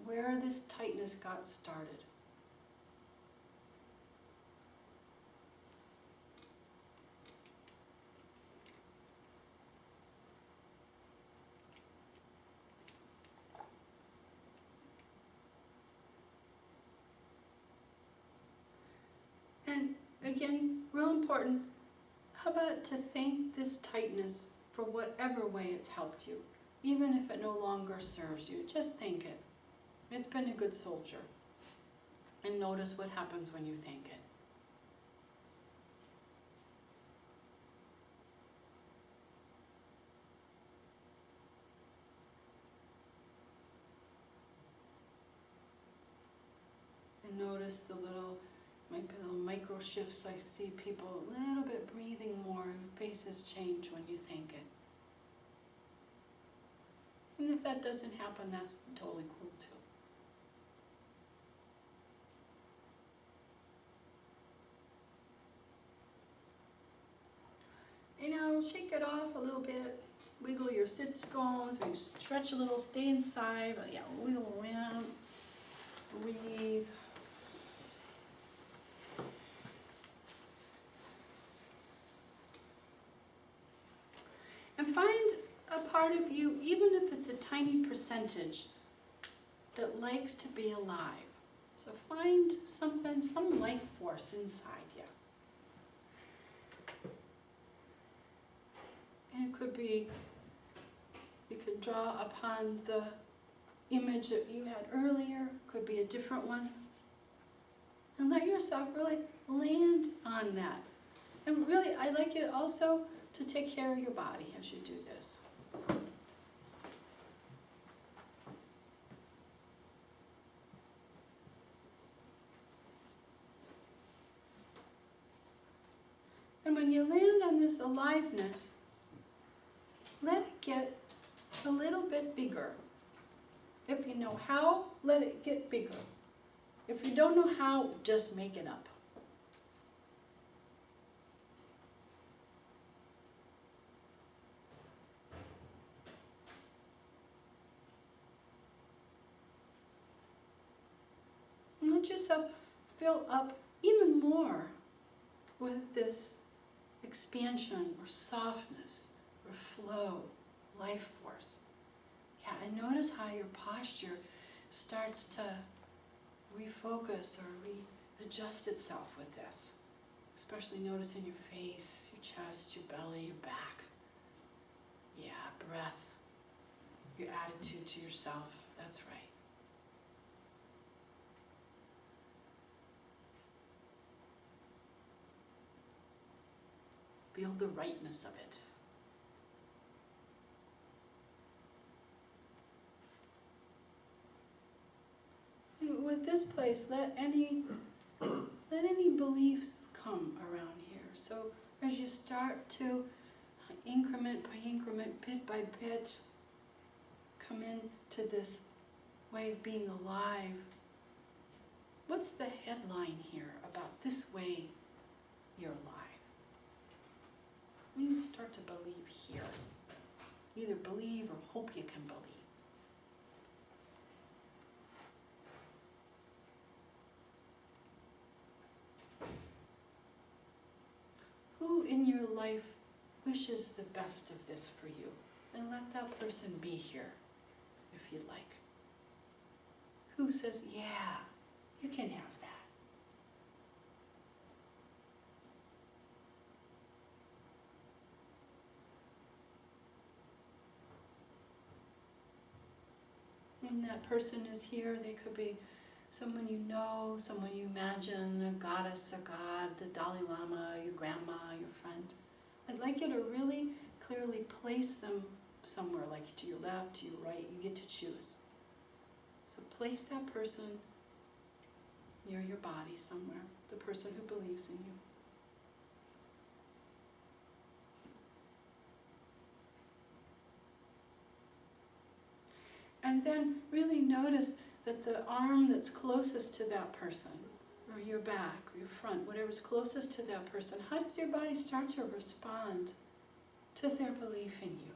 Speaker 1: where this tightness got started. And again, real important, how about to thank this tightness for whatever way it's helped you, even if it no longer serves you. Just thank it. It's been a good soldier. And notice what happens when you thank it. And notice the little, maybe little micro shifts. I see people a little bit breathing more, faces change when you thank it. And if that doesn't happen, that's totally cool too. Shake it off a little bit. Wiggle your sits bones, maybe stretch a little, stay inside, but yeah, wiggle around, breathe. And find a part of you, even if it's a tiny percentage, that likes to be alive. So find something, some life force inside you. And it could be, you could draw upon the image that you had earlier, could be a different one. And let yourself really land on that. And really, I'd like you also to take care of your body as you do this. And when you land on this aliveness, let it get a little bit bigger. If you know how, let it get bigger. If you don't know how, just make it up. let yourself fill up even more with this expansion or softness or flow, life force. Yeah, and notice how your posture starts to refocus or readjust itself with this. Especially notice in your face, your chest, your belly, your back. Yeah, breath, your attitude to yourself. That's right. Feel the rightness of it. And with this place, let any beliefs come around here. So as you start to increment by increment, bit by bit, come into this way of being alive. What's the headline here about this way you're alive? When you start to believe here, either believe or hope you can believe. Who in your life wishes the best of this for you? And let that person be here, if you'd like. Who says, yeah, you can have that. When that person is here, they could be someone you know, someone you imagine, a goddess, a god, the Dalai Lama, your grandma, your friend. I'd like you to really clearly place them somewhere, like to your left, to your right. You get to choose. So place that person near your body somewhere, the person who believes in you. And then really notice that the arm that's closest to that person, or your back, or your front, whatever's closest to that person, how does your body start to respond to their belief in you?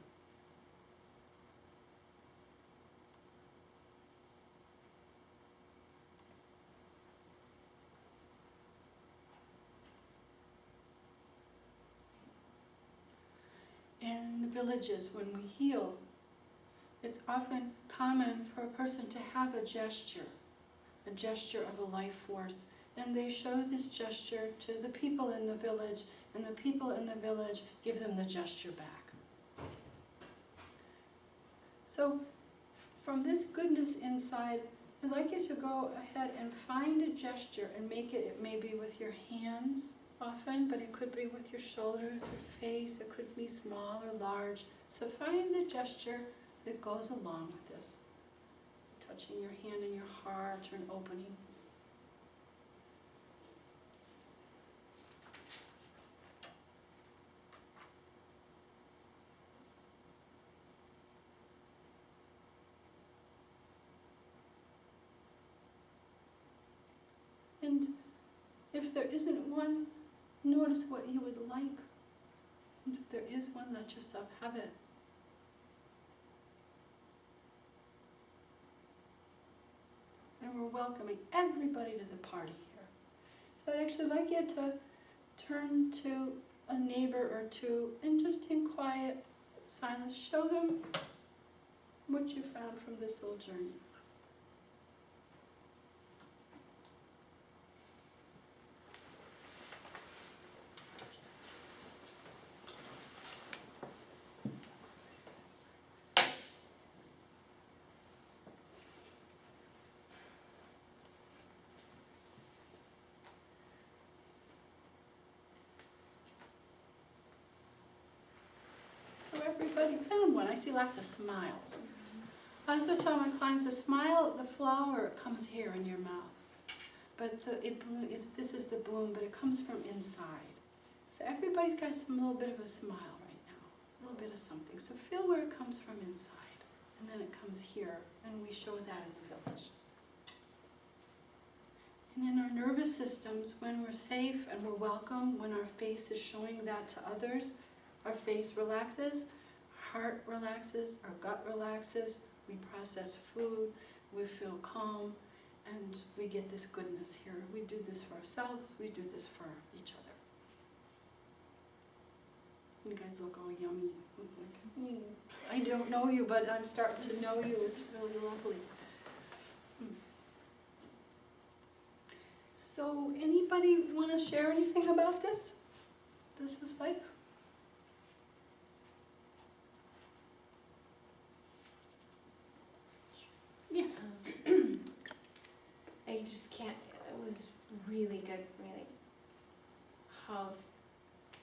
Speaker 1: In the villages, when we heal, it's often common for a person to have a gesture of a life force, and they show this gesture to the people in the village, and the people in the village give them the gesture back. So from this goodness inside, I'd like you to go ahead and find a gesture and make it. It may be with your hands often, but it could be with your shoulders or face. It could be small or large. So find the gesture that goes along with this. Touching your hand in your heart or an opening. And if there isn't one, notice what you would like. And if there is one, let yourself have it. And we're welcoming everybody to the party here. So I'd actually like you to turn to a neighbor or two and just in quiet silence, show them what you found from this little journey. So everybody found one. I see lots of smiles. I also tell my clients to smile at the flower, it comes here in your mouth. But this is the bloom, but it comes from inside. So everybody's got a little bit of a smile right now, a little bit of something. So feel where it comes from inside, and then it comes here, and we show that in the village. And in our nervous systems, when we're safe and we're welcome, when our face is showing that to others, our face relaxes, our heart relaxes, our gut relaxes, we process food, we feel calm, And we get this goodness here. We do this for ourselves, we do this for each other. You guys look all yummy. I don't know you, but I'm starting to know you. It's really lovely. So anybody want to share anything about this? This is like? Yes.
Speaker 5: I just can't, it was really good for me, like how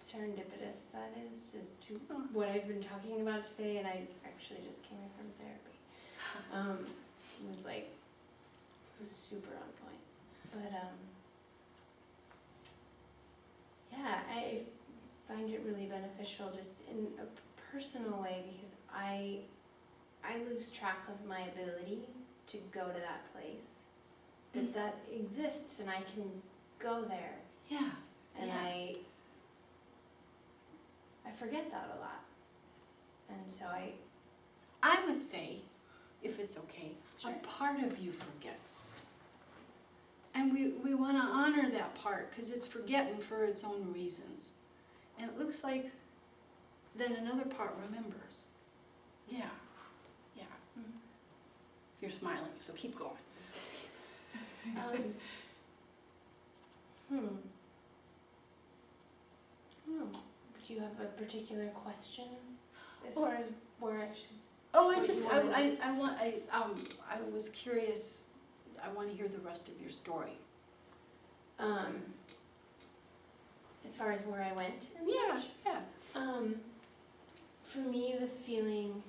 Speaker 5: serendipitous that is, just to what I've been talking about today, and I actually just came in from therapy. It was like, it was super on point. But yeah, I find it really beneficial just in a personal way, because I lose track of my ability to go to that place. That exists, and I can go there.
Speaker 1: Yeah.
Speaker 5: And
Speaker 1: Yeah.
Speaker 5: I forget that a lot. And so
Speaker 1: I would say, if it's okay,
Speaker 5: Sure.
Speaker 1: a part of you forgets. And we want to honor that part because it's forgetting for its own reasons. And it looks like then another part remembers. Yeah, yeah.
Speaker 5: Mhm.
Speaker 1: You're smiling, so keep going.
Speaker 5: Do you have a particular question as
Speaker 1: Well-
Speaker 5: far as where I should?
Speaker 1: Oh,
Speaker 5: What you wanna
Speaker 1: I was curious. I want to hear the rest of your story.
Speaker 5: As far as where I went? And
Speaker 1: Yeah,
Speaker 5: such?
Speaker 1: yeah.
Speaker 5: For me, the feeling,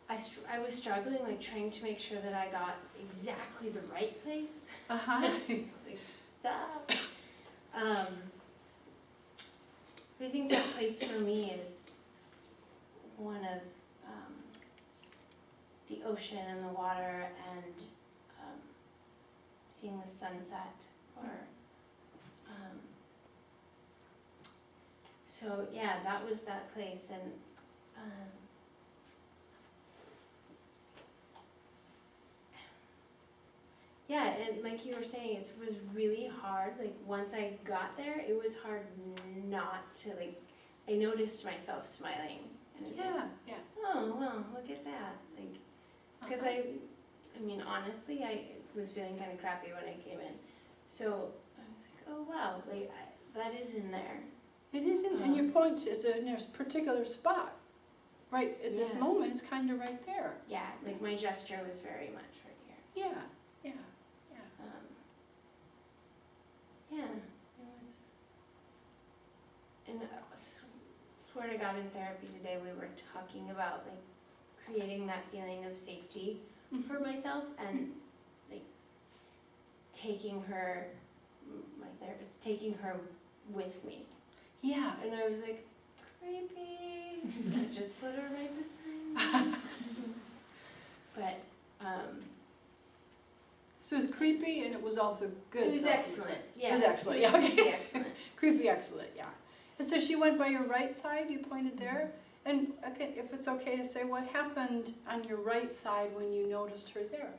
Speaker 5: I was struggling, like trying to make sure that I got exactly the right place. It's like, stop. But I think that place for me is one of the ocean and the water and seeing the sunset, or so yeah, that was that place. And yeah, and like you were saying, it was really hard. Like once I got there, it was hard not to, like, I noticed myself smiling, and it's like,
Speaker 1: Yeah, yeah.
Speaker 5: oh wow, look at that. Like, because I mean, honestly, I was feeling kind of crappy when I came in, so I was like, oh wow, like that is in there.
Speaker 1: It isn't, and your point is in a particular spot. Right at this
Speaker 5: Yeah.
Speaker 1: moment, it's kind of right there.
Speaker 5: Yeah, like my gesture was very much right here.
Speaker 1: Yeah, yeah, yeah.
Speaker 5: Yeah, it was, and swear to God, in therapy today we were talking about like creating that feeling of safety for myself, and like taking her, my therapist, taking her with me.
Speaker 1: Yeah.
Speaker 5: And I was like, creepy, so I just put her right beside me. But
Speaker 1: So it was creepy and it was also good.
Speaker 5: it was
Speaker 1: though,
Speaker 5: excellent. Yeah,
Speaker 1: It was excellent,
Speaker 5: it was
Speaker 1: yeah, okay.
Speaker 5: really excellent.
Speaker 1: Creepy, excellent, yeah. And so she went by your right side, you pointed there? And okay, if it's okay to say, what happened on your right side when you noticed her there?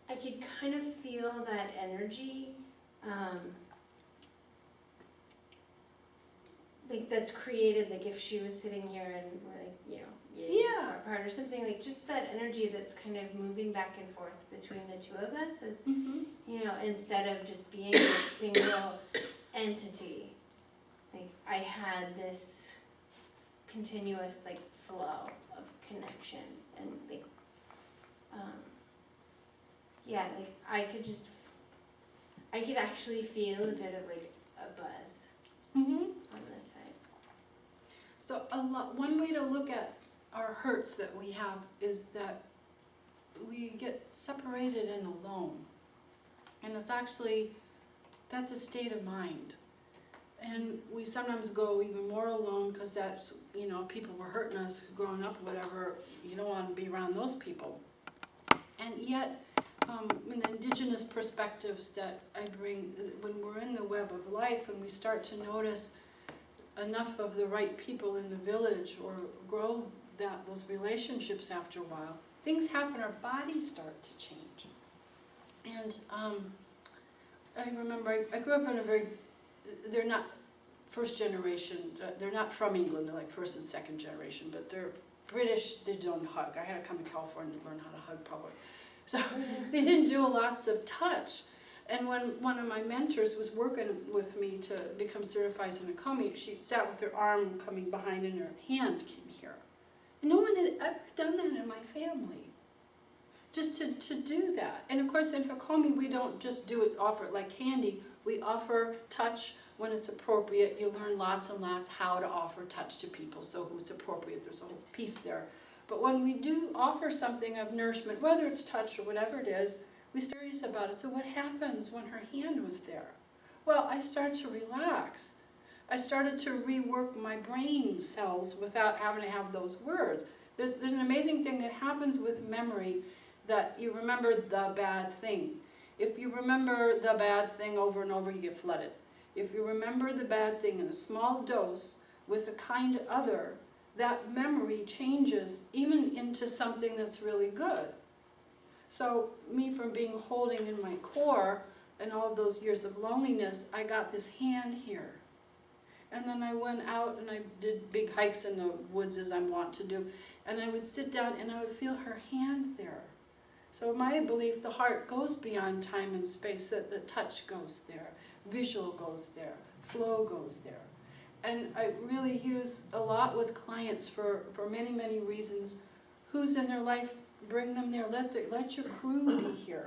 Speaker 5: I could kind of feel that energy, like that's created, like if she was sitting here and we're like, you know,
Speaker 1: Yeah.
Speaker 5: apart or something, like just that energy that's kind of moving back and forth between the two of us, as,
Speaker 1: Mm-hmm.
Speaker 5: you know, instead of just being a single entity. Like I had this continuous like flow of connection, and like yeah, like I could actually feel a bit of like a buzz
Speaker 1: Mm-hmm.
Speaker 5: on this side.
Speaker 1: So one way to look at our hurts that we have is that we get separated and alone. And it's actually, that's a state of mind. And we sometimes go even more alone because that's, you know, people were hurting us growing up, whatever. You don't want to be around those people. And yet, in the indigenous perspectives that I bring, when we're in the web of life and we start to notice enough of the right people in the village or grow those relationships after a while, things happen, our bodies start to change. And I remember I grew up in a very, they're not first generation, they're not from England, they're like first and second generation, but they're British, they don't hug. I had to come to California to learn how to hug probably. So they didn't do lots of touch. And when one of my mentors was working with me to become certified as an Nakomi, she sat with her arm coming behind and her hand came here. And no one had ever done that in my family. Just to do that. And of course in Hakomi we don't just do it, offer it like candy. We offer touch when it's appropriate. You learn lots and lots how to offer touch to people, so it's appropriate. There's a whole piece there. But when we do offer something of nourishment, whether it's touch or whatever it is, we start curious about it. So what happens when her hand was there? Well, I started to relax. I started to rework my brain cells without having to have those words. There's an amazing thing that happens with memory, that you remember the bad thing. If you remember the bad thing over and over, you get flooded. If you remember the bad thing in a small dose with a kind other, that memory changes even into something that's really good. So me, from being holding in my core and all those years of loneliness, I got this hand here. And then I went out and I did big hikes in the woods, as I want to do, and I would sit down and I would feel her hand there. So my belief, the heart goes beyond time and space, that the touch goes there, visual goes there, flow goes there. And I really use a lot with clients for many, many reasons. Who's in their life, bring them there, let your crew be here.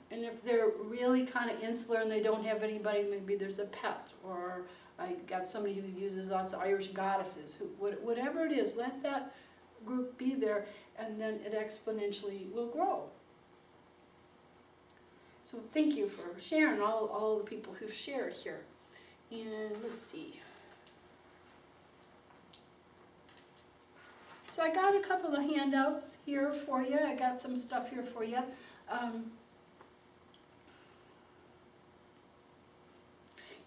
Speaker 1: And if they're really kind of insular and they don't have anybody, maybe there's a pet, or I got somebody who uses lots of Irish goddesses, whatever it is, let that group be there, and then it exponentially will grow. So thank you for sharing, all the people who've shared here. And let's see. So I got a couple of handouts here for you. I got some stuff here for you.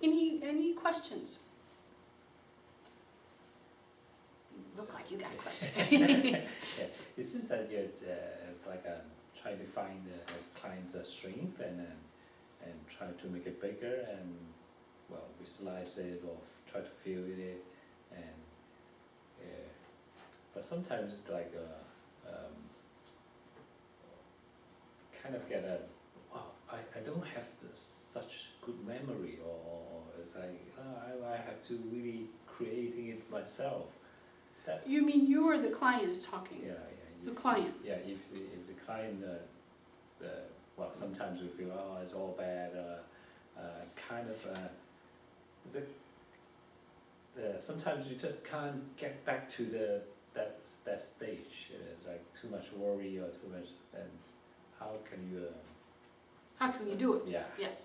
Speaker 1: Any questions? Look like you got a question.
Speaker 6: Yeah. It seems that it's like trying to find the client's strength and try to make it bigger and, well, visualize it or try to feel it, and but sometimes it's like kind of get I don't have such good memory, or it's like I have to really creating it myself.
Speaker 1: You mean you or the client is talking?
Speaker 6: Yeah.
Speaker 1: The client.
Speaker 6: Yeah, if the client, well, sometimes we feel, it's all bad, is it, sometimes you just can't get back to that stage. It's like too much worry or too much, and how can you?
Speaker 1: How can you do it?
Speaker 6: Yeah.
Speaker 1: Yes.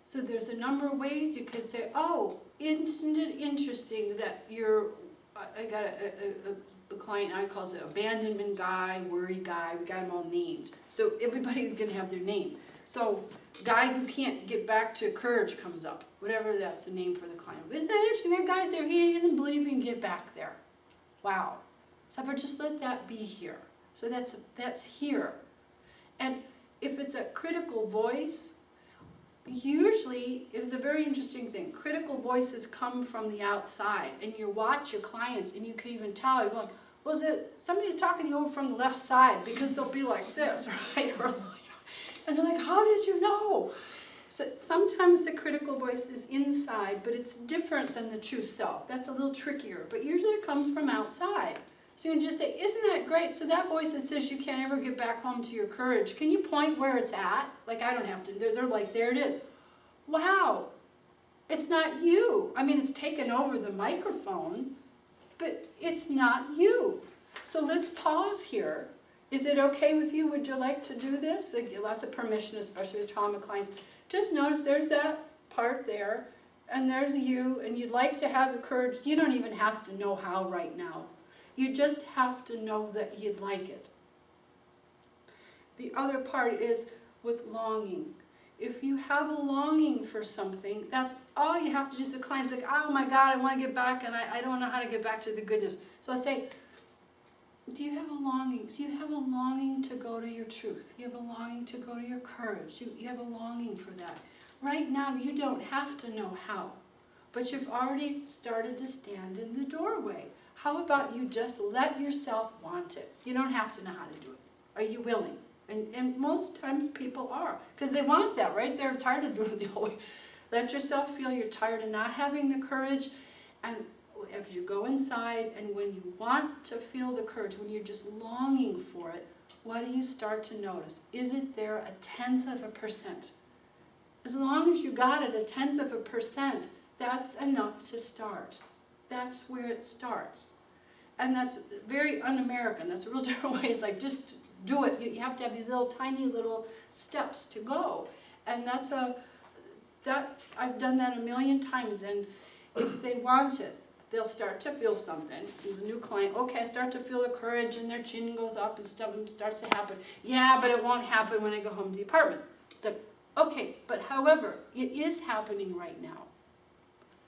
Speaker 1: So there's a number of ways you could say, oh, isn't it interesting that I got a client, I call it abandonment guy, worry guy, we got them all named. So everybody's gonna have their name. So guy who can't get back to courage comes up, whatever that's the name for the client. Isn't that interesting? That guy's there, he doesn't believe he can get back there. Wow. So but just let that be here. So that's here. And if it's a critical voice, usually, it was a very interesting thing. Critical voices come from the outside, and you watch your clients, and you can even tell, you're going, well, somebody's talking to you over from the left side, because they'll be like this, right? Or, and they're like, how did you know? So sometimes the critical voice is inside, but it's different than the true self. That's a little trickier, but usually it comes from outside. So you can just say, isn't that great? So that voice that says you can't ever get back home to your courage, can you point where it's at? Like, I don't have to. They're like, there it is. Wow. It's not you. I mean, it's taken over the microphone, but it's not you. So let's pause here. Is it okay with you? Would you like to do this? Lots of permission, especially with trauma clients. Just notice there's that part there, and there's you, and you'd like to have the courage. You don't even have to know how right now. You just have to know that you'd like it. The other part is with longing. If you have a longing for something, that's all you have to do. The client's like, oh my God, I want to get back, and I don't know how to get back to the goodness. So I say, do you have a longing? So you have a longing to go to your truth. You have a longing to go to your courage. You have a longing for that. Right now, you don't have to know how, but you've already started to stand in the doorway. How about you just let yourself want it? You don't have to know how to do it. Are you willing? And most times people are, because they want that, right? They're tired of doing it the whole way. Let yourself feel you're tired of not having the courage, and as you go inside, and when you want to feel the courage, when you're just longing for it, what do you start to notice? Is it there 1/10%? As long as you got it 1/10%, that's enough to start. That's where it starts. And that's very un-American. That's a real different way. It's like, just do it. You have to have these little tiny little steps to go. And I've done that a million times. And if they want it, they'll start to feel something. There's a new client, okay, I start to feel the courage, and their chin goes up and stuff starts to happen. Yeah, but it won't happen when I go home to the apartment. It's like, okay, but however, it is happening right now.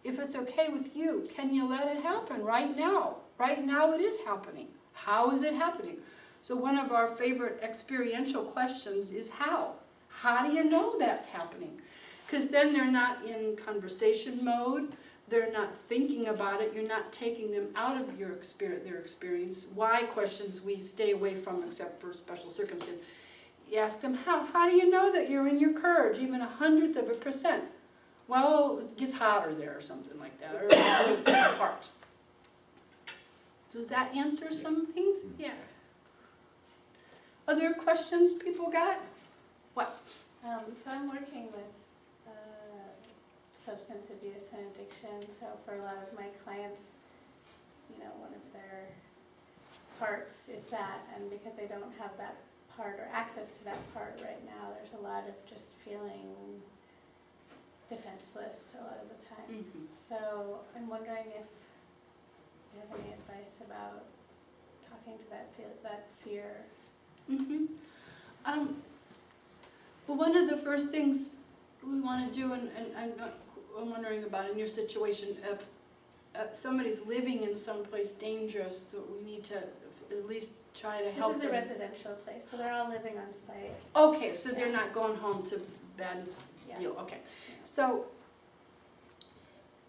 Speaker 1: If it's okay with you, can you let it happen right now? Right now it is happening. How is it happening? So one of our favorite experiential questions is how? How do you know that's happening? Because then they're not in conversation mode. They're not thinking about it. You're not taking them out of their experience. Why questions we stay away from except for special circumstances. You ask them how. How do you know that you're in your courage, even 1/100%? Well, it gets hotter there or something like that, or a heart. Does that answer some things? Yeah. Other questions people got? What?
Speaker 3: So I'm working with substance abuse and addiction. So for a lot of my clients, one of their parts is that, and because they don't have that part or access to that part right now, there's a lot of just feeling defenseless a lot of the time.
Speaker 1: Mm-hmm.
Speaker 3: So I'm wondering if you have any advice about talking to that fear.
Speaker 1: Mm-hmm. Well, one of the first things we want to do, and I'm wondering about in your situation, if somebody's living in some place dangerous, that we need to at least try to help
Speaker 3: This is
Speaker 1: them.
Speaker 3: a residential place, so they're all living on site.
Speaker 1: Okay, so they're not going home to bad
Speaker 3: Yeah.
Speaker 1: deal. Okay, so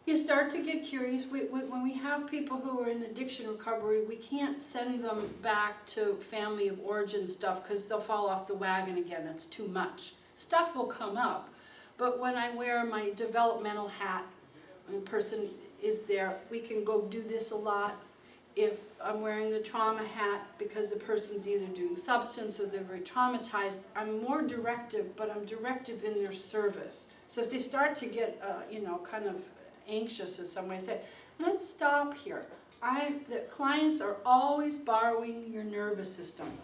Speaker 1: you start to get curious. When we have people who are in addiction recovery, we can't send them back to family of origin stuff because they'll fall off the wagon again. That's too much. Stuff will come up, but when I wear my developmental hat, when a person is there, we can go do this a lot. If I'm wearing the trauma hat because the person's either doing substance or they're very traumatized, I'm more directive, but I'm directive in their service. So if they start to get, kind of anxious in some way, I say, let's stop here. The clients are always borrowing your nervous system.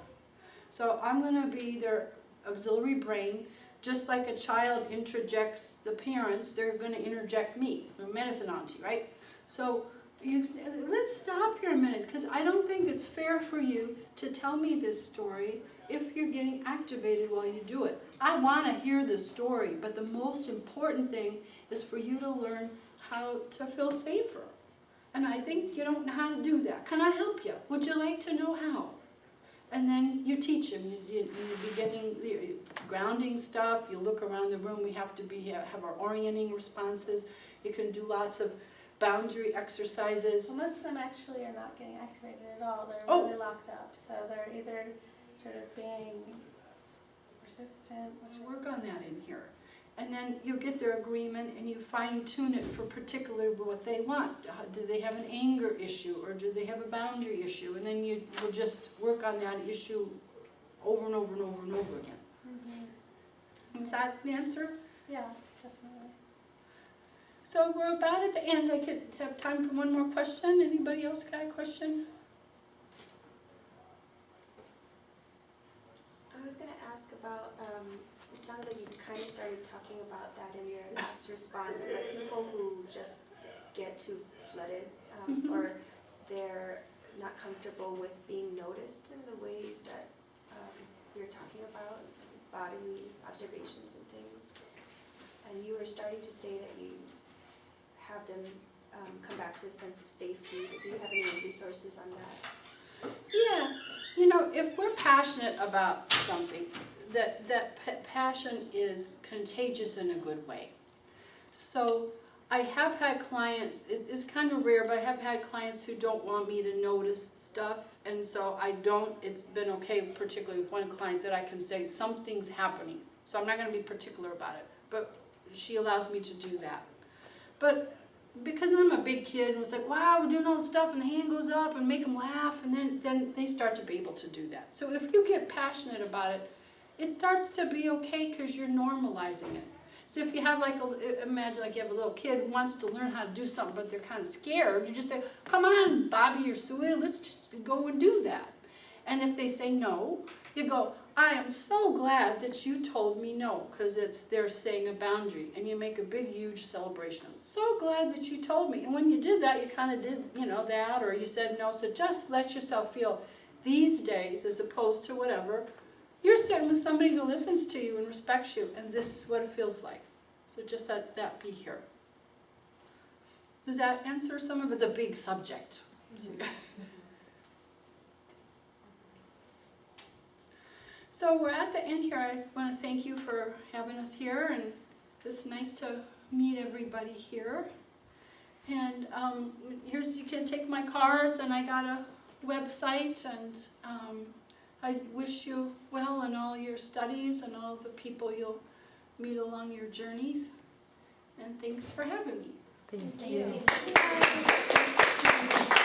Speaker 1: So I'm going to be their auxiliary brain. Just like a child interjects the parents, they're going to interject me, the medicine auntie, right? So let's stop here a minute, because I don't think it's fair for you to tell me this story if you're getting activated while you do it. I want to hear the story, but the most important thing is for you to learn how to feel safer. And I think you don't know how to do that. Can I help you? Would you like to know how? And then you teach them. In the beginning, the grounding stuff, you look around the room, we have to have our orienting responses. You can do lots of boundary exercises.
Speaker 3: Well, most of them actually are not getting activated at all. They're really locked up. So they're either sort of being resistant.
Speaker 1: We'll work on that in here. And then you get their agreement and you fine tune it for particularly what they want. Do they have an anger issue or do they have a boundary issue? And then you will just work on that issue over and over and over and over again.
Speaker 3: Mm-hmm.
Speaker 1: Is that the answer?
Speaker 3: Yeah, definitely.
Speaker 1: So we're about at the end. I could have time for one more question. Anybody else got a question?
Speaker 7: I was going to ask about, it sounded like you kind of started talking about that in your last response, that people who just get too flooded or they're not comfortable with being noticed in the ways that you're talking about, bodily observations and things. and you were starting to say that you have them come back to a sense of safety. Do you have any resources on that?
Speaker 1: Yeah, you know, if we're passionate about something, that passion is contagious in a good way. So I have had clients, it's kind of rare, but I have had clients who don't want me to notice stuff, and so I don't, it's been okay, particularly with one client, that I can say something's happening. So I'm not going to be particular about it, but she allows me to do that. But because I'm a big kid and it's like, wow, we're doing all this stuff, and the hand goes up and make them laugh, and then they start to be able to do that. So if you get passionate about it, it starts to be okay because you're normalizing it. So if you have imagine like you have a little kid who wants to learn how to do something, but they're kind of scared, you just say, come on, Bobby or Sue, let's just go and do that. And if they say no, you go, I am so glad that you told me no, because they're saying a boundary, and you make a big, huge celebration. I'm so glad that you told me. And when you did that, you kind of did, that, or you said no. So just let yourself feel these days, as opposed to whatever, you're sitting with somebody who listens to you and respects you, and this is what it feels like. So just let that be here. Does that answer some of it? It's a big subject. So we're at the end here. I want to thank you for having us here, and it's nice to meet everybody here. And you can take my cards, and I got a website, and I wish you well in all your studies and all the people you'll meet along your journeys. And thanks for having me.
Speaker 4: Thank
Speaker 5: Thank
Speaker 4: you.
Speaker 5: you.